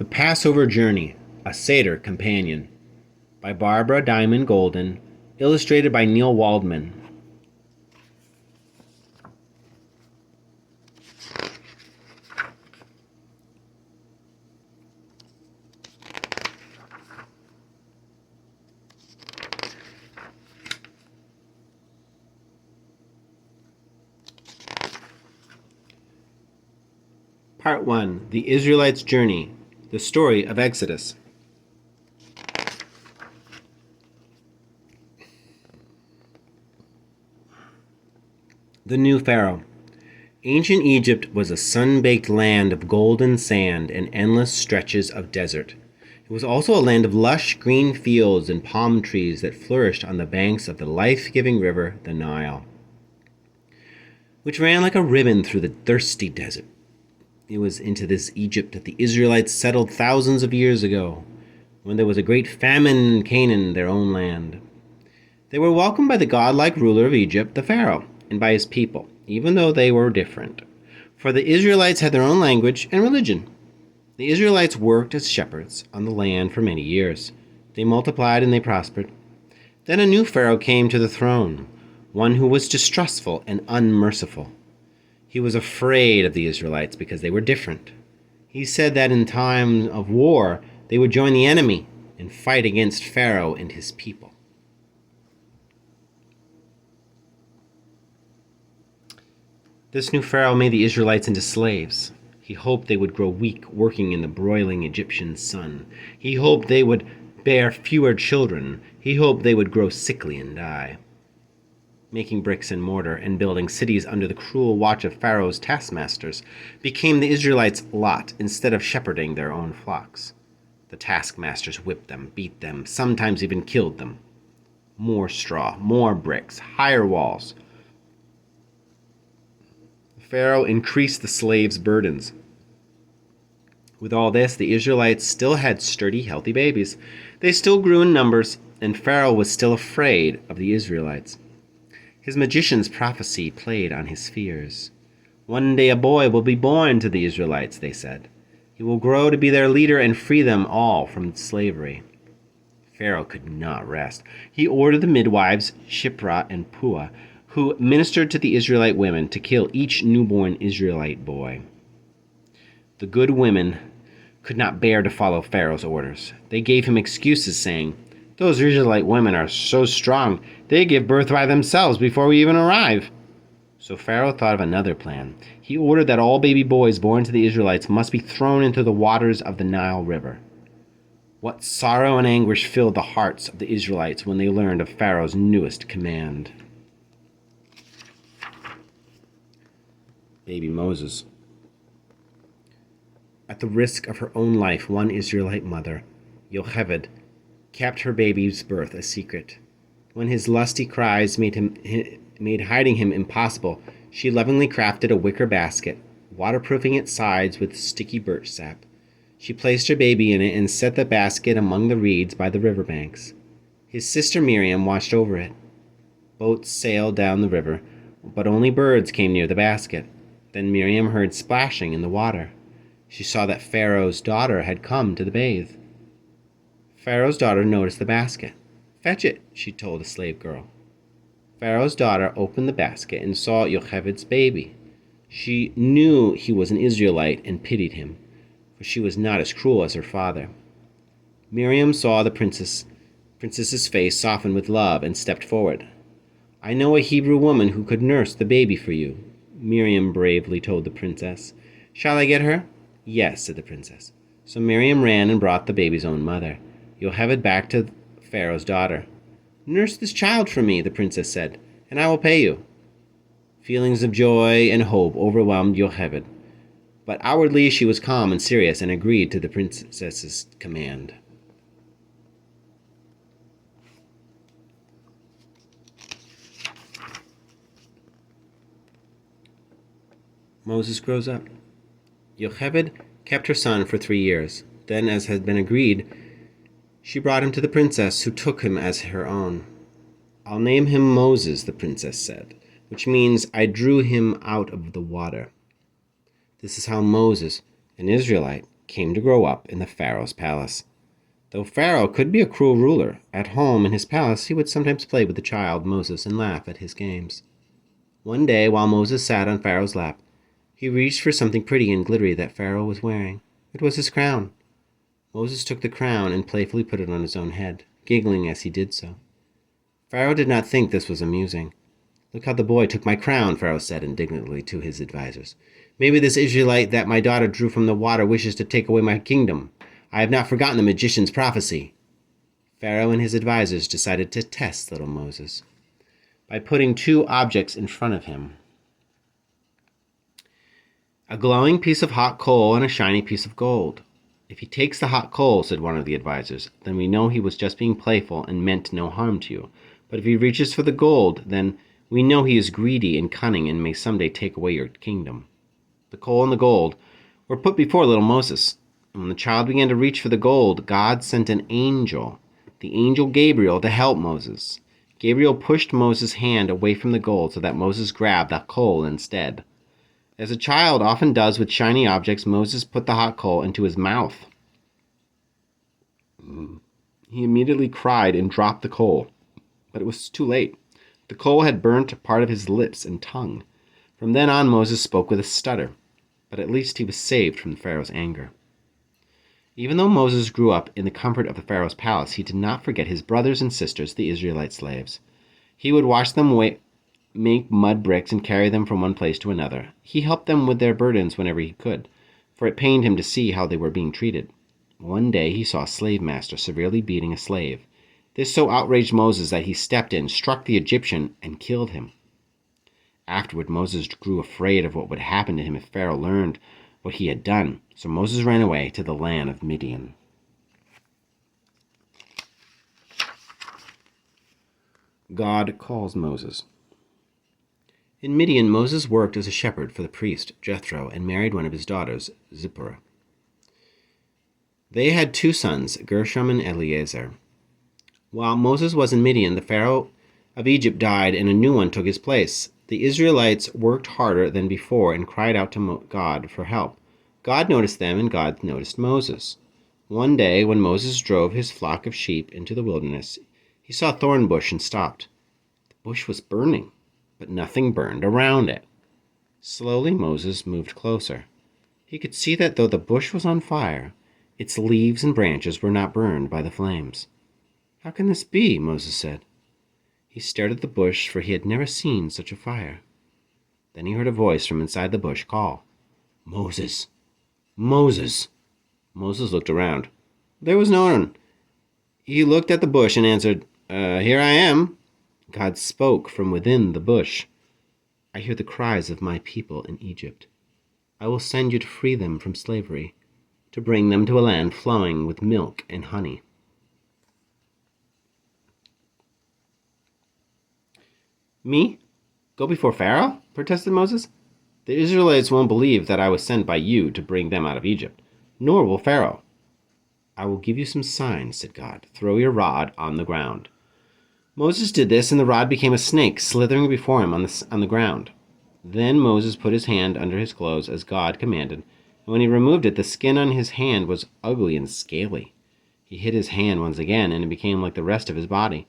The Passover Journey, a Seder Companion, by Barbara Diamond Golden, illustrated by Neil Waldman. Part 1. The Israelites' Journey, the story of Exodus. The new Pharaoh. Ancient Egypt was a sun-baked land of golden sand and endless stretches of desert. It was also a land of lush green fields and palm trees that flourished on the banks of the life-giving river, the Nile, which ran like a ribbon through the thirsty desert. It was into this Egypt that the Israelites settled thousands of years ago, when there was a great famine in Canaan, their own land. They were welcomed by the godlike ruler of Egypt, the Pharaoh, and by his people, even though they were different. For the Israelites had their own language and religion. The Israelites worked as shepherds on the land for many years. They multiplied and they prospered. Then a new Pharaoh came to the throne, one who was distrustful and unmerciful. He was afraid of the Israelites because they were different. He said that in time of war, they would join the enemy and fight against Pharaoh and his people. This new Pharaoh made the Israelites into slaves. He hoped they would grow weak working in the broiling Egyptian sun. He hoped they would bear fewer children. He hoped they would grow sickly and die. Making bricks and mortar and building cities under the cruel watch of Pharaoh's taskmasters became the Israelites' lot instead of shepherding their own flocks. The taskmasters whipped them, beat them, sometimes even killed them. More straw, more bricks, higher walls. Pharaoh increased the slaves' burdens. With all this, the Israelites still had sturdy, healthy babies. They still grew in numbers, and Pharaoh was still afraid of the Israelites. His magician's prophecy played on his fears. One day a boy will be born to the Israelites, they said. He will grow to be their leader and free them all from slavery. Pharaoh could not rest. He ordered the midwives, Shiphrah and Puah, who ministered to the Israelite women, to kill each newborn Israelite boy. The good women could not bear to follow Pharaoh's orders. They gave him excuses, saying, "Those Israelite women are so strong, they give birth by themselves before we even arrive." So Pharaoh thought of another plan. He ordered that all baby boys born to the Israelites must be thrown into the waters of the Nile River. What sorrow and anguish filled the hearts of the Israelites when they learned of Pharaoh's newest command. Baby Moses. At the risk of her own life, one Israelite mother, Yocheved, kept her baby's birth a secret. When his lusty cries made hiding him impossible, she lovingly crafted a wicker basket, waterproofing its sides with sticky birch sap. She placed her baby in it and set the basket among the reeds by the riverbanks. His sister Miriam watched over it. Boats sailed down the river, but only birds came near the basket. Then Miriam heard splashing in the water. She saw that Pharaoh's daughter had come to bathe. Pharaoh's daughter noticed the basket. "Fetch it," she told a slave girl. Pharaoh's daughter opened the basket and saw Yocheved's baby. She knew he was an Israelite and pitied him, for she was not as cruel as her father. Miriam saw the princess's face soften with love and stepped forward. "I know a Hebrew woman who could nurse the baby for you," Miriam bravely told the princess. "Shall I get her?" "Yes," said the princess. So Miriam ran and brought the baby's own mother. Yocheved back to Pharaoh's daughter. "Nurse this child for me," the princess said, "and I will pay you." Feelings of joy and hope overwhelmed Yocheved, but outwardly she was calm and serious and agreed to the princess's command. Moses grows up. Yocheved kept her son for 3 years. Then, as had been agreed, she brought him to the princess, who took him as her own. "I'll name him Moses," the princess said, which means I drew him out of the water. This is how Moses, an Israelite, came to grow up in the Pharaoh's palace. Though Pharaoh could be a cruel ruler, at home in his palace he would sometimes play with the child Moses and laugh at his games. One day, while Moses sat on Pharaoh's lap, he reached for something pretty and glittery that Pharaoh was wearing. It was his crown. Moses took the crown and playfully put it on his own head, giggling as he did so. Pharaoh did not think this was amusing. "Look how the boy took my crown," Pharaoh said indignantly to his advisers. "Maybe this Israelite that my daughter drew from the water wishes to take away my kingdom. I have not forgotten the magician's prophecy." Pharaoh and his advisers decided to test little Moses by putting two objects in front of him: a glowing piece of hot coal and a shiny piece of gold. "If he takes the hot coal," said one of the advisers, "then we know he was just being playful and meant no harm to you. But if he reaches for the gold, then we know he is greedy and cunning and may someday take away your kingdom." The coal and the gold were put before little Moses. And when the child began to reach for the gold, God sent an angel, the angel Gabriel, to help Moses. Gabriel pushed Moses' hand away from the gold so that Moses grabbed the coal instead. As a child often does with shiny objects, Moses put the hot coal into his mouth. He immediately cried and dropped the coal, but it was too late. The coal had burnt part of his lips and tongue. From then on, Moses spoke with a stutter, but at least he was saved from Pharaoh's anger. Even though Moses grew up in the comfort of the Pharaoh's palace, he did not forget his brothers and sisters, the Israelite slaves. He would watch them make mud bricks and carry them from one place to another. He helped them with their burdens whenever he could, for it pained him to see how they were being treated. One day he saw a slave master severely beating a slave. This so outraged Moses that he stepped in, struck the Egyptian, and killed him. Afterward, Moses grew afraid of what would happen to him if Pharaoh learned what he had done, so Moses ran away to the land of Midian. God calls Moses. In Midian, Moses worked as a shepherd for the priest Jethro and married one of his daughters, Zipporah. They had two sons, Gershom and Eleazar. While Moses was in Midian, the Pharaoh of Egypt died and a new one took his place. The Israelites worked harder than before and cried out to God for help. God noticed them and God noticed Moses. One day, when Moses drove his flock of sheep into the wilderness, he saw a thorn bush and stopped. The bush was burning, but nothing burned around it. Slowly, Moses moved closer. He could see that though the bush was on fire, its leaves and branches were not burned by the flames. "How can this be?" Moses said. He stared at the bush, for he had never seen such a fire. Then he heard a voice from inside the bush call, "Moses! Moses!" Moses looked around. There was no one. He looked at the bush and answered, "Here I am." God spoke from within the bush. "I hear the cries of my people in Egypt. I will send you to free them from slavery, to bring them to a land flowing with milk and honey." "Me? Go before Pharaoh?" protested Moses. "The Israelites won't believe that I was sent by you to bring them out of Egypt, nor will Pharaoh." "I will give you some signs," said God. "Throw your rod on the ground." Moses did this, and the rod became a snake, slithering before him on the ground. Then Moses put his hand under his clothes as God commanded, and when he removed it, the skin on his hand was ugly and scaly. He hid his hand once again, and it became like the rest of his body.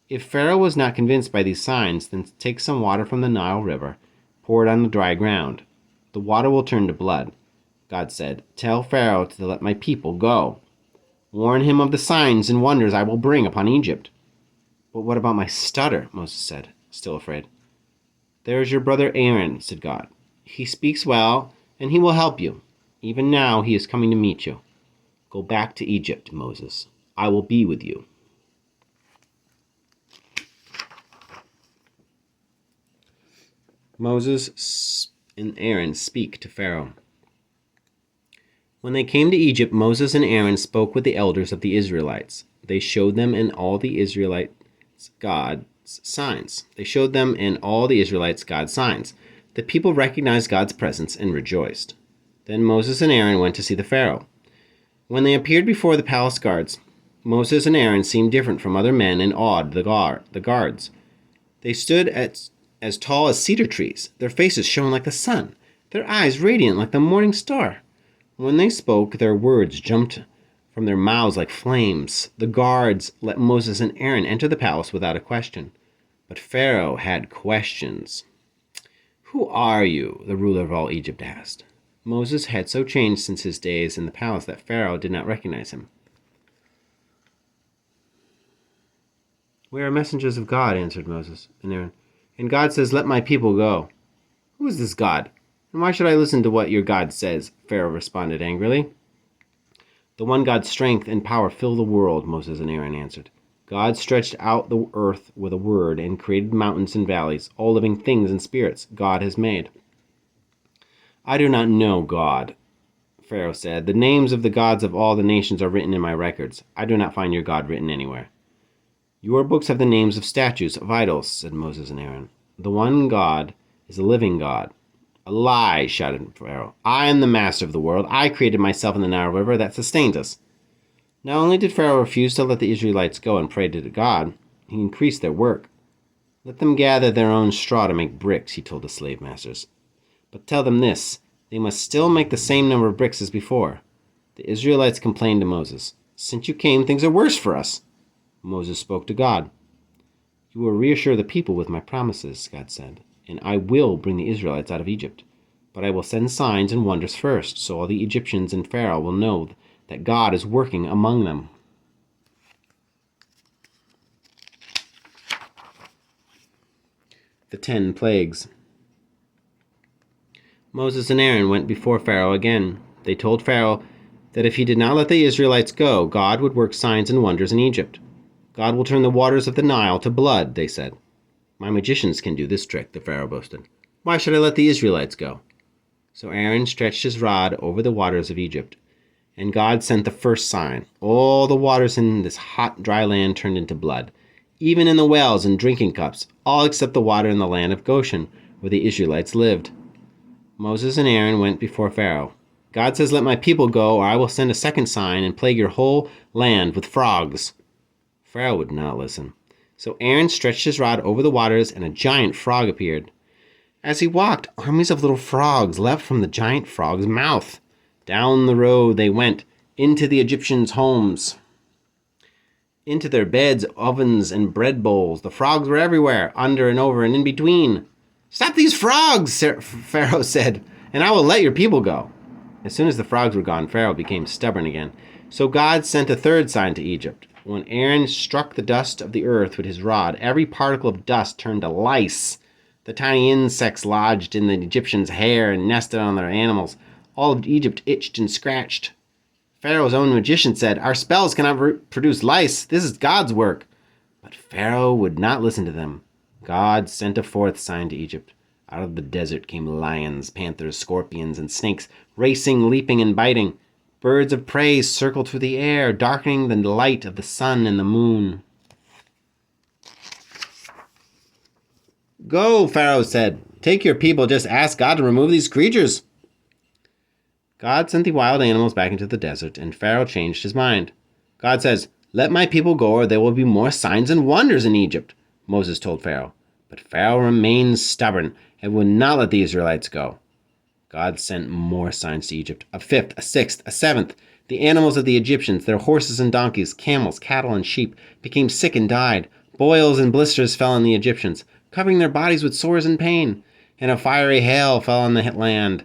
If Pharaoh was not convinced by these signs, then take some water from the Nile River, pour it on the dry ground. The water will turn to blood. God said, "Tell Pharaoh to let my people go. Warn him of the signs and wonders I will bring upon Egypt." "But what about my stutter?" Moses said, still afraid. "There is your brother Aaron," said God. "He speaks well, and he will help you. Even now he is coming to meet you. Go back to Egypt, Moses. I will be with you." Moses and Aaron speak to Pharaoh. When they came to Egypt, Moses and Aaron spoke with the elders of the Israelites. They showed them and all the Israelites God's signs. The people recognized God's presence and rejoiced. Then Moses and Aaron went to see the Pharaoh. When they appeared before the palace guards, Moses and Aaron seemed different from other men and awed the guards. They stood as tall as cedar trees. Their faces shone like the sun, their eyes radiant like the morning star. When they spoke, their words jumped from their mouths like flames. The guards let Moses and Aaron enter the palace without a question. But Pharaoh had questions. "Who are you?" the ruler of all Egypt asked. Moses had so changed since his days in the palace that Pharaoh did not recognize him. "We are messengers of God," answered Moses and Aaron. "And God says, 'Let my people go.'" "Who is this God? And why should I listen to what your God says?" Pharaoh responded angrily. "The one God's strength and power fill the world," Moses and Aaron answered. "God stretched out the earth with a word and created mountains and valleys, all living things and spirits God has made." "I do not know God," Pharaoh said. "The names of the gods of all the nations are written in my records. I do not find your God written anywhere." "Your books have the names of statues, of idols," said Moses and Aaron. "The one God is a living God." "A lie," shouted Pharaoh. "I am the master of the world. I created myself in the Nile River that sustains us." Not only did Pharaoh refuse to let the Israelites go and pray to God, he increased their work. "Let them gather their own straw to make bricks," he told the slave masters. "But tell them this, they must still make the same number of bricks as before." The Israelites complained to Moses, "Since you came, things are worse for us." Moses spoke to God. "You will reassure the people with my promises," God said, "and I will bring the Israelites out of Egypt. But I will send signs and wonders first, so all the Egyptians and Pharaoh will know that God is working among them." The 10 Plagues. Moses and Aaron went before Pharaoh again. They told Pharaoh that if he did not let the Israelites go, God would work signs and wonders in Egypt. "God will turn the waters of the Nile to blood," they said. "My magicians can do this trick," the Pharaoh boasted. "Why should I let the Israelites go?" So Aaron stretched his rod over the waters of Egypt, and God sent the first sign. All the waters in this hot, dry land turned into blood, even in the wells and drinking cups, all except the water in the land of Goshen, where the Israelites lived. Moses and Aaron went before Pharaoh. "God says, 'Let my people go, or I will send a second sign and plague your whole land with frogs.'" Pharaoh would not listen. So Aaron stretched his rod over the waters, and a giant frog appeared. As he walked, armies of little frogs leapt from the giant frog's mouth. Down the road they went, into the Egyptians' homes, into their beds, ovens, and bread bowls. The frogs were everywhere, under and over and in between. "Stop these frogs," Pharaoh said, "and I will let your people go." As soon as the frogs were gone, Pharaoh became stubborn again. So God sent a third sign to Egypt. When Aaron struck the dust of the earth with his rod, every particle of dust turned to lice. The tiny insects lodged in the Egyptians' hair and nested on their animals. All of Egypt itched and scratched. Pharaoh's own magician said, "Our spells cannot produce lice. This is God's work." But Pharaoh would not listen to them. God sent a fourth sign to Egypt. Out of the desert came lions, panthers, scorpions, and snakes, racing, leaping, and biting. Birds of prey circled through the air, darkening the light of the sun and the moon. "Go," Pharaoh said. "Take your people. Just ask God to remove these creatures." God sent the wild animals back into the desert, and Pharaoh changed his mind. God says, "Let my people go, or there will be more signs and wonders in Egypt," Moses told Pharaoh. But Pharaoh remained stubborn and would not let the Israelites go. God sent more signs to Egypt, a fifth, a sixth, a seventh. The animals of the Egyptians, their horses and donkeys, camels, cattle, and sheep, became sick and died. Boils and blisters fell on the Egyptians, covering their bodies with sores and pain. And a fiery hail fell on the land,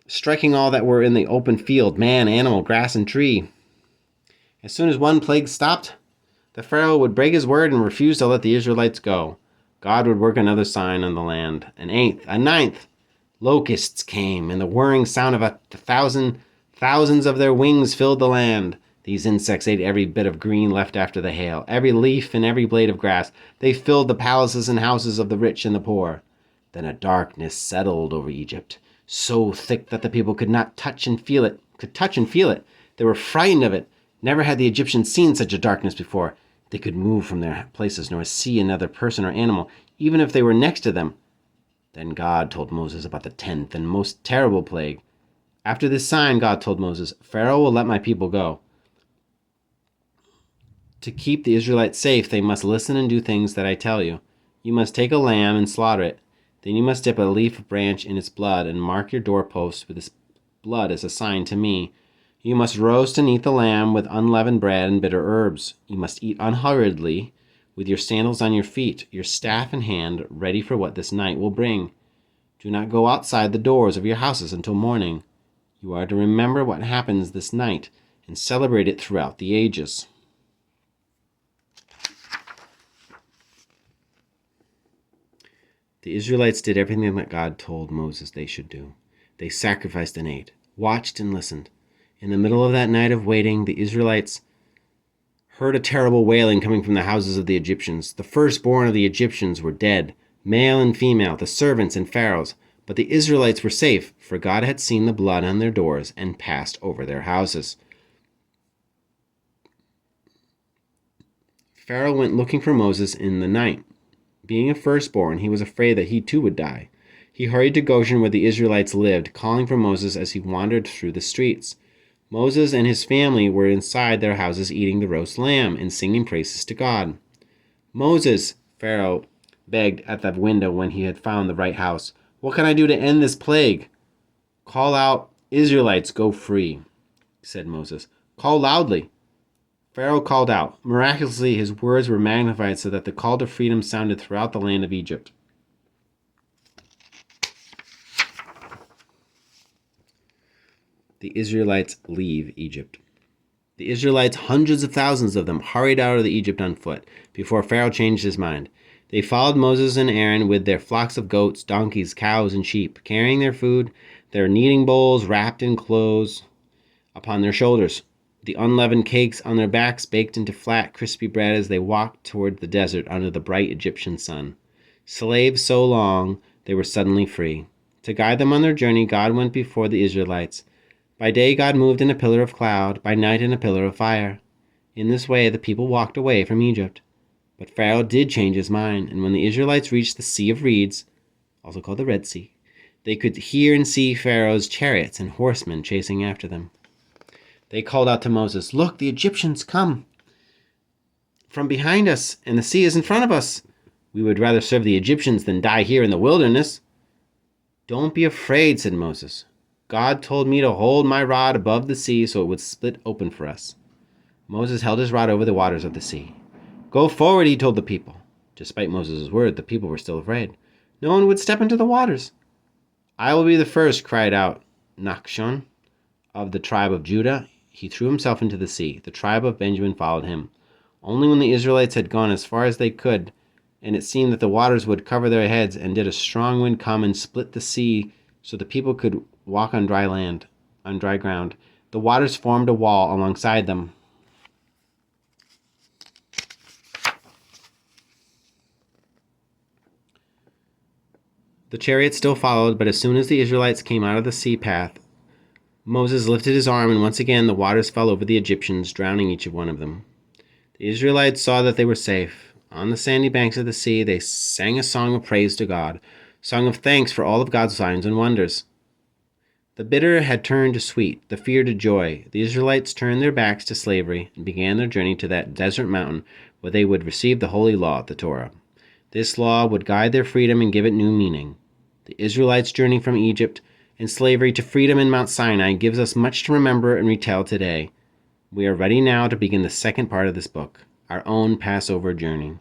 striking all that were in the open field, man, animal, grass, and tree. As soon as one plague stopped, the Pharaoh would break his word and refuse to let the Israelites go. God would work another sign on the land, an eighth, a ninth. Locusts came, and the whirring sound of thousands of their wings filled the land. These insects ate every bit of green left after the hail, every leaf and every blade of grass. They filled the palaces and houses of the rich and the poor. Then a darkness settled over Egypt, so thick that the people could touch and feel it. They were frightened of it. Never had the Egyptians seen such a darkness before. They could move from their places nor see another person or animal, even if they were next to them. Then God told Moses about the 10th and most terrible plague. After this sign, God told Moses, "Pharaoh will let my people go. To keep the Israelites safe, they must listen and do things that I tell you. You must take a lamb and slaughter it. Then you must dip a leaf branch in its blood and mark your doorposts with its blood is a sign to me. You must roast and eat the lamb with unleavened bread and bitter herbs. You must eat unhurriedly, with your sandals on your feet, your staff in hand, ready for what this night will bring. Do not go outside the doors of your houses until morning. You are to remember what happens this night and celebrate it throughout the ages. The Israelites did everything that God told Moses they should do. They sacrificed and ate, watched and listened. In the middle of that night of waiting, the Israelites heard a terrible wailing coming from the houses of the Egyptians. The firstborn of the Egyptians were dead, male and female, the servants and Pharaohs. But the Israelites were safe, for God had seen the blood on their doors and passed over their houses. Pharaoh went looking for Moses in the night. Being a firstborn, he was afraid that he too would die. He hurried to Goshen where the Israelites lived, calling for Moses as he wandered through the streets. Moses and his family were inside their houses eating the roast lamb and singing praises to God. "Moses," Pharaoh begged at the window when he had found the right house, "what can I do to end this plague?" "Call out, 'Israelites, go free,'" said Moses. "Call loudly." Pharaoh called out. Miraculously, his words were magnified so that the call to freedom sounded throughout the land of Egypt. The Israelites leave Egypt. The Israelites, hundreds of thousands of them, hurried out of Egypt on foot before Pharaoh changed his mind. They followed Moses and Aaron with their flocks of goats, donkeys, cows, and sheep, carrying their food, their kneading bowls wrapped in clothes upon their shoulders, the unleavened cakes on their backs baked into flat, crispy bread as they walked toward the desert under the bright Egyptian sun. Slaves so long, they were suddenly free. To guide them on their journey, God went before the Israelites. By day, God moved in a pillar of cloud, by night in a pillar of fire. In this way, the people walked away from Egypt. But Pharaoh did change his mind, and when the Israelites reached the Sea of Reeds, also called the Red Sea, they could hear and see Pharaoh's chariots and horsemen chasing after them. They called out to Moses, "Look, the Egyptians come from behind us, and the sea is in front of us. We would rather serve the Egyptians than die here in the wilderness." "Don't be afraid," said Moses. "God told me to hold my rod above the sea so it would split open for us." Moses held his rod over the waters of the sea. "Go forward," he told the people. Despite Moses' word, the people were still afraid. No one would step into the waters. "I will be the first," cried out Nachshon of the tribe of Judah. He threw himself into the sea. The tribe of Benjamin followed him. Only when the Israelites had gone as far as they could, and it seemed that the waters would cover their heads, and did a strong wind come and split the sea so the people could walk on dry ground, the waters formed a wall alongside them. The chariots still followed, but as soon as the Israelites came out of the sea path, Moses lifted his arm, and once again the waters fell over the Egyptians, drowning each one of them. The Israelites saw that they were safe. On the sandy banks of the sea, they sang a song of praise to God, a song of thanks for all of God's signs and wonders. The bitter had turned to sweet, the fear to joy. The Israelites turned their backs to slavery and began their journey to that desert mountain where they would receive the holy law, the Torah. This law would guide their freedom and give it new meaning. The Israelites' journey from Egypt and slavery to freedom in Mount Sinai gives us much to remember and retell today. We are ready now to begin the second part of this book, our own Passover journey.